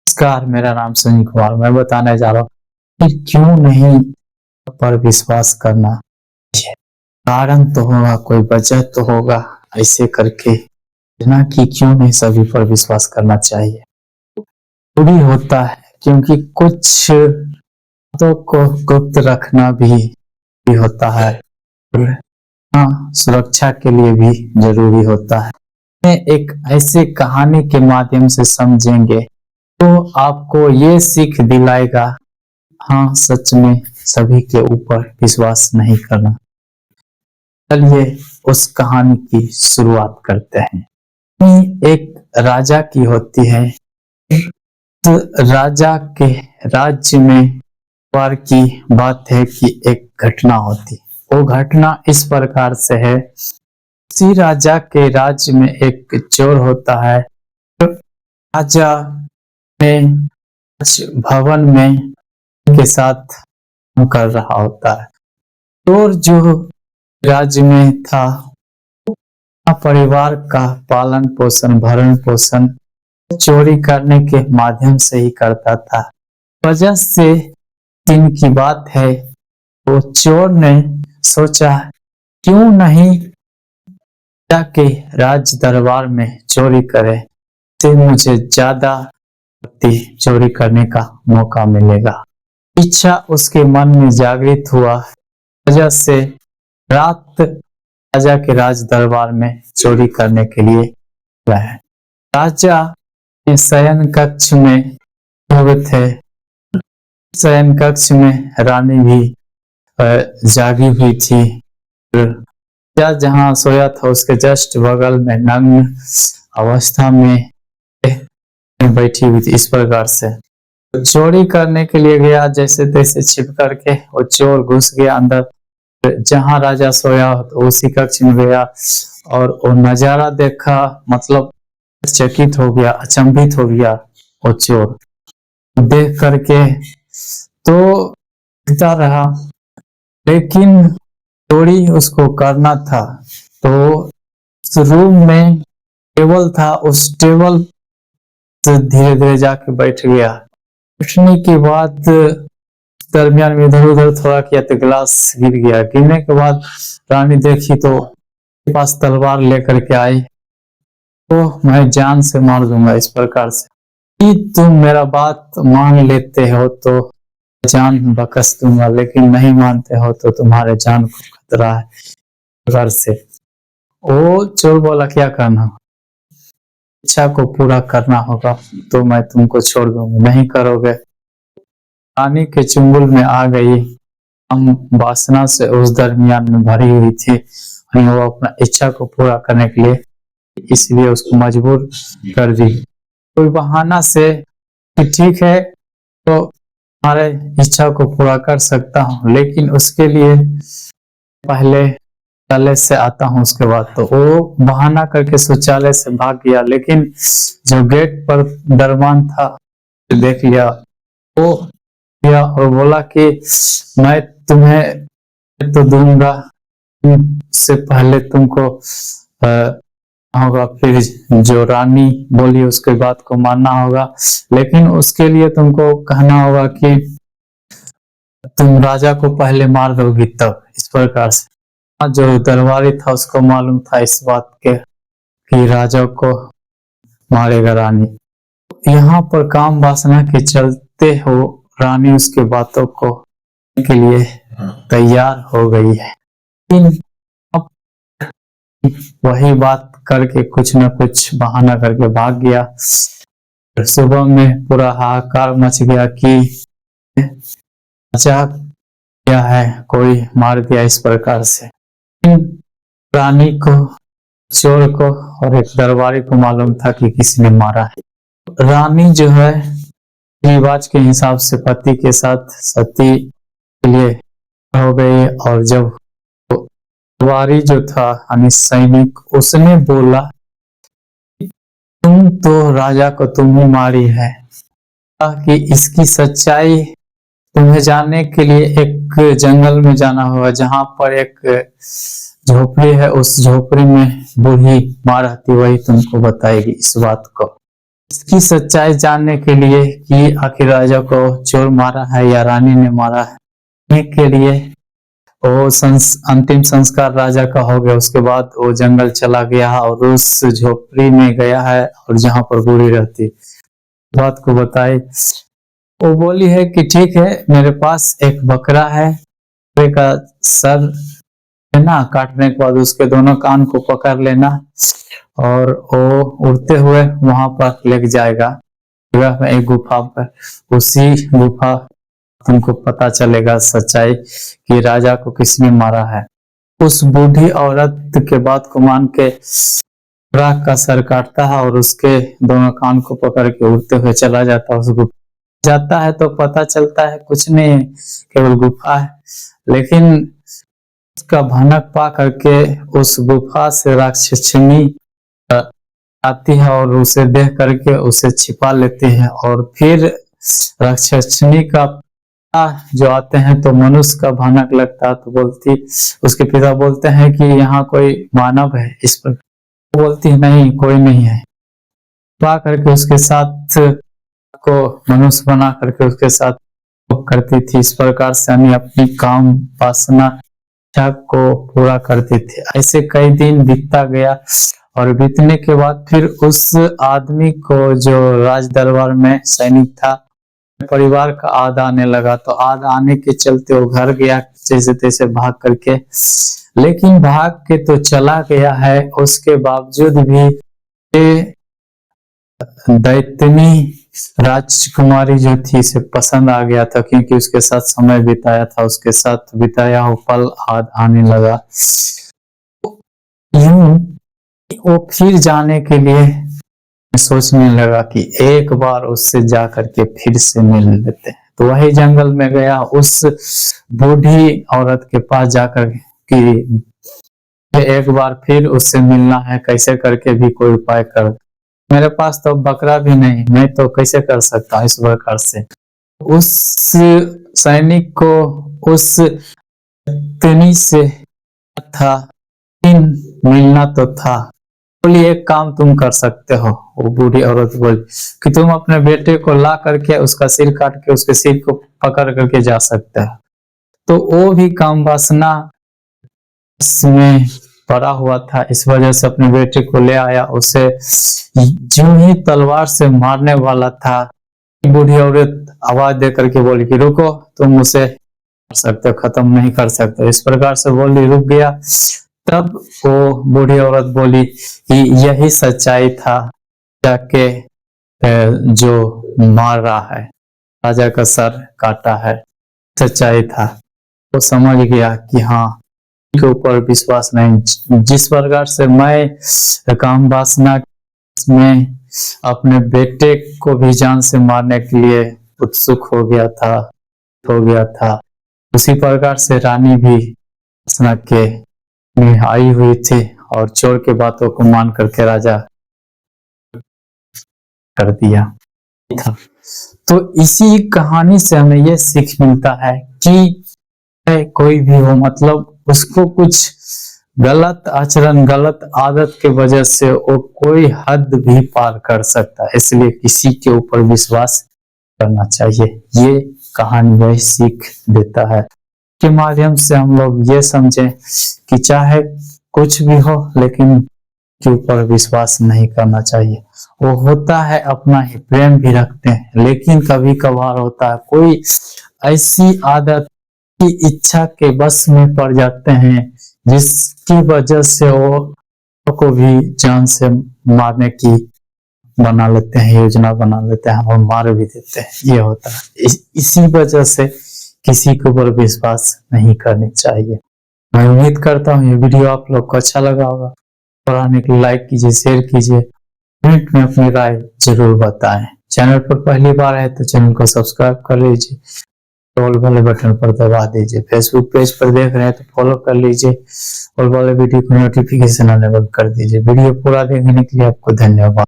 नमस्कार, मेरा नाम सुनील कुमार। मैं बताने जा रहा हूँ कि क्यों नहीं पर विश्वास करना चाहिए। कारण तो होगा, कोई वजह तो होगा ऐसे करके ना कि क्यों नहीं सभी पर विश्वास करना चाहिए। जरूरी होता है क्योंकि कुछ बातों को गुप्त रखना भी होता है और हाँ, सुरक्षा के लिए भी जरूरी होता है। मैं एक ऐसी कहानी के माध्यम से समझेंगे तो आपको ये सीख दिलाएगा, हाँ सच में सभी के ऊपर विश्वास नहीं करना। चलिए उस कहानी की शुरुआत करते हैं। एक राजा की होती है। तो राजा के राज्य में बार की बात है कि एक घटना होती। वो घटना इस प्रकार से है। उसी राजा के राज्य में एक चोर होता है। राजा में भवन में के साथ काम कर रहा होता है। चोर जो राज्य में था परिवार का पालन पोषण भरण पोषण चोरी करने के माध्यम से ही करता था। वजह से दिन की बात है, वो चोर ने सोचा क्यों नहीं जाके राज दरबार में चोरी करे, से मुझे ज्यादा चोरी करने का मौका मिलेगा। इच्छा उसके मन में जागृत हुआ। वजह से रात राजा के राज दरबार में चोरी करने के लिए गए। राजा के शयन कक्ष में थे। शयन कक्ष में रानी भी जागी हुई थी। राजा जहाँ सोया था उसके जस्ट बगल में नग्न अवस्था में बैठी हुई थी। इस प्रकार से चोरी करने के लिए गया, जैसे तैसे छिप करके वो चोर घुस गया अंदर। जहां राजा सोया तो उसी कक्ष में गया और वो नजारा देखा, मतलब चकित हो गया, अचंभित हो गया। वो चोर देख करके तो दिखता रहा, लेकिन चोरी उसको करना था। तो उस रूम में टेबल था, उस टेबल से धीरे धीरे जाके बैठ गया। बैठने के बाद दरमियान में इधर उधर थोड़ा किया तो गिलास गिर गया। गिरने के बाद रानी देखी तो पास तलवार लेकर के आई, तो मैं जान से मार दूंगा। इस प्रकार से कि तुम मेरा बात मान लेते हो तो जान बकस दूंगा, लेकिन नहीं मानते हो तो तुम्हारे जान को खतरा है। प्रकार से वो चोर बोला क्या करना, इच्छा को पूरा करना होगा तो मैं तुमको छोड़ दूंगा, नहीं करोगे। रानी के चुंगल में आ गई। हम वासना से उस दरमियान में भरी हुई थी और वो अपना इच्छा को पूरा करने के लिए, इसलिए उसको मजबूर कर दी। कोई बहाना से कि ठीक है तो हमारे इच्छा को पूरा कर सकता हूँ, लेकिन उसके लिए पहले शौचालय से आता हूँ। उसके बाद तो वो बहाना करके शौचालय से भाग गया, लेकिन जो गेट पर दरबान था देख लिया। वो और बोला कि मैं तुम्हें तो दूंगा, से पहले तुमको होगा, फिर जो रानी बोली उसके बात को मानना होगा, लेकिन उसके लिए तुमको कहना होगा कि तुम राजा को पहले मार दोगी तब। इस प्रकार से जो दरबारी था उसको मालूम था इस बात के कि राजा को मारेगा रानी। यहाँ पर काम वासना के चलते हो रानी उसके बातों को के लिए तैयार हो गई है, लेकिन अब वही बात करके कुछ न कुछ बहाना करके भाग गया। सुबह में पूरा हाहाकार मच गया कि राजा क्या है, कोई मार दिया। इस प्रकार से रानी को, चोर को और एक दरबारी को मालूम था कि किसी ने मारा है। रानी जो है रिवाज के हिसाब से पति के साथ सती के लिए हो गई, और जब दरबारी जो था यानी सैनिक, उसने बोला तुम तो राजा को तुम ही मारी है, कि इसकी सच्चाई तुम्हें जानने के लिए एक जंगल में जाना होगा, जहां पर एक झोपड़ी है। उस झोपड़ी में बूढ़ी माँ रहती, वही तुमको बताएगी इस बात को। इसकी सच्चाई जानने के लिए कि आखिर राजा को चोर मारा है या रानी ने मारा है के लिए वो अंतिम संस्कार राजा का हो गया। उसके बाद वो जंगल चला गया और उस झोपड़ी में गया है और जहां पर बूढ़ी रहती बात को बताई। वो बोली है कि ठीक है, मेरे पास एक बकरा है, बकरे का सर है ना, काटने के बाद उसके दोनों कान को पकड़ लेना और वो उड़ते हुए वहां पर लेके जाएगा एक गुफा पर। उसी गुफा तुमको पता चलेगा सच्चाई कि राजा को किसने मारा है। उस बूढ़ी औरत के बात को मान के राख का सर काटता है और उसके दोनों कान को पकड़ के उड़ते हुए चला जाता है। उस गुफा जाता है तो पता चलता है कुछ नहीं, केवल गुफा है, लेकिन उसका भनक पा करके उस गुफा से राक्षसनी आती है और उसे देख करके उसे छिपा लेती है। और फिर राक्षसनी का जो आते हैं तो मनुष्य का भनक लगता है, तो बोलती, उसके पिता बोलते हैं कि यहाँ कोई मानव है इस पर। बोलती है नहीं, कोई नहीं है। पा करके उसके साथ को मनुष्य बना करके उसके साथ करती थी। इस प्रकार से हमें अपनी काम वासना को पूरा करते थे। ऐसे कई दिन बीतता गया और बीतने के बाद फिर उस आदमी को जो राज दरबार में सैनिक था, परिवार का आद आने लगा। तो आद आने के चलते वो घर गया जैसे तैसे भाग करके, लेकिन भाग के तो चला गया है, उसके बावजूद भी दैत्यनी राजकुमारी जो थी इसे पसंद आ गया था, क्योंकि उसके साथ समय बिताया था, उसके साथ बिताया हुआ पल याद आने लगा। यूं वो फिर जाने के लिए सोचने लगा कि एक बार उससे जा करके फिर से मिल लेते हैं। तो वही जंगल में गया, उस बूढ़ी औरत के पास जाकर कि एक बार फिर उससे मिलना है, कैसे करके भी कोई उपाय कर। मेरे पास तो बकरा भी नहीं, मैं तो कैसे कर सकता इस प्रकार से। उस सैनिक को उस तनी से था, मिलना तो था। बोली एक काम तुम कर सकते हो, वो बूढ़ी औरत बोली कि तुम अपने बेटे को ला करके उसका सिर काट के उसके सिर को पकड़ करके जा सकते हो। तो वो भी काम वासना में पड़ा हुआ था, इस वजह से अपने बेटे को ले आया। उसे जो ही तलवार से मारने वाला था, बूढ़ी औरत आवाज दे करके बोली कि रुको, तुम उसे कर सकते हो, खत्म नहीं कर सकते। इस प्रकार से बोली, रुक गया। तब वो बूढ़ी औरत बोली कि यही सच्चाई था, जाके जो मार रहा है, राजा का सर काटा है, सच्चाई था। वो समझ गया कि हाँ, के ऊपर विश्वास नहीं। जिस प्रकार से मैं काम वासना में अपने बेटे को भी जान से मारने के लिए उत्सुक हो गया था, उसी प्रकार से रानी भी वासना के में आई हुई थी और चोर के बातों को मान करके राजा कर दिया था। तो इसी कहानी से हमें यह सीख मिलता है कि कोई भी हो, मतलब उसको कुछ गलत आचरण, गलत आदत के वजह से वो कोई हद भी पार कर सकता है, इसलिए किसी के ऊपर विश्वास करना चाहिए। ये कहानी वही सीख देता है के माध्यम से हम लोग ये समझें कि चाहे कुछ भी हो, लेकिन के ऊपर विश्वास नहीं करना चाहिए। वो होता है अपना ही, प्रेम भी रखते हैं, लेकिन कभी कभार होता है कोई ऐसी आदत की इच्छा के बस में पड़ जाते हैं जिसकी वजह से वो को भी जान से मारने की बना लेते हैं, योजना बना लेते हैं और मार भी देते हैं। ये होता है, इसी वजह से किसी के ऊपर विश्वास नहीं करनी चाहिए। मैं उम्मीद करता हूँ ये वीडियो आप लोग को अच्छा लगा होगा। और आने के लिए लाइक कीजिए, शेयर कीजिए, कमेंट में अपनी राय जरूर बताएं। चैनल पर पहली बार है तो चैनल को सब्सक्राइब कर लीजिए, ऑल वाले बटन पर दबा दीजिए। फेसबुक पेज पर देख रहे हैं तो फॉलो कर लीजिए, ऑल वाले वीडियो को नोटिफिकेशन अनेबल कर दीजिए। वीडियो पूरा देखने के लिए आपको धन्यवाद।